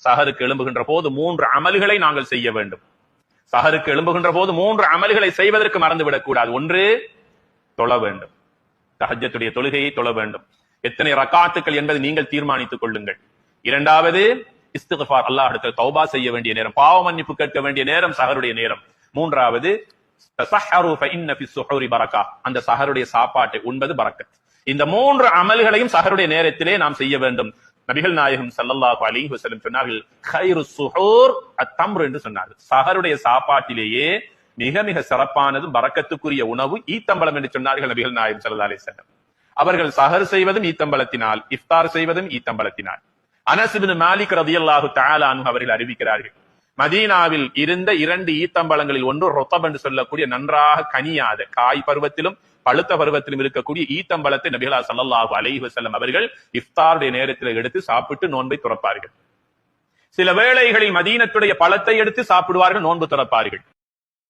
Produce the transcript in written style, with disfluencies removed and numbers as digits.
சஹருக்கு எழும்புகின்ற போது 3 அமல்களை நாங்கள் செய்ய வேண்டும். சஹருக்கு எழும்புகின்ற போது 3 அமல்களை செய்வதற்கு மறந்துவிடக் கூடாது. ஒன்று, தொழ வேண்டும். தஹஜ்ஜுடைய தொழுகையை தொழ வேண்டும். எத்தனை ரக்காத்துக்கள் என்பதை நீங்கள் தீர்மானித்துக் கொள்ளுங்கள். இரண்டாவது, இஸ்திக்ஃபார், அல்லாஹ்விடத்தில் தௌபா செய்ய வேண்டிய நேரம், பாவ மன்னிப்பு கேட்க வேண்டிய நேரம் சஹருடைய நேரம். மூன்றாவது, தஸஹரு ஃபஇன்ன ஃபிஸ் ஸுஹூரி பரக்கா, அந்த சஹருடைய சாப்பாட்டை உண்பது பரக்கத். இந்த 3 அமல்களையும் சஹருடைய நேரத்திலே நாம் செய்ய வேண்டும். நபிகள் நாயகம் ஸல்லல்லாஹு அலைஹி வஸல்லம் சொன்னார்கள், கைருஸ் ஸுஹூர் அத்-தம்ர் என்று சொன்னார்கள். சஹருடைய சாப்பாட்டிலேயே மிக மிக சிறப்பானது, பரக்கத்துக்குரிய உணவு ஈத்தம்பழம் என்று சொன்னார்கள் நபிகள் நாயகம் ஸல்லல்லாஹு அலைஹி வஸல்லம். அவர்கள் சஹர் செய்வதும் ஈத்தம்பழத்தினால், இஃப்தார் செய்வதும் ஈத்தம்பழத்தினால். அனஸ் இப்னு மாலிக் ரலியல்லாஹு தஆலா அன்ஹு அவர்கள் அறிவிக்கிறார்கள், மதீனாவில் இருந்த 2 ஈத்தம்பழங்களில் ஒன்று ரொத்தப் என்று சொல்லக்கூடிய நன்றாக கனியாத, காய் பருவத்திலும் பழுத்த பருவத்திலும் இருக்கக்கூடிய ஈத்தம்பழத்தை நபிகள் ஸல்லல்லாஹு அலைஹி வஸல்லம் அவர்கள் இஃப்தாருடைய நேரத்தில் எடுத்து சாப்பிட்டு நோன்பை துறப்பார்கள். சில வேளைகளில் மதீனத்துடைய பழத்தை எடுத்து சாப்பிடுவார்கள், நோன்பு துறப்பார்கள்.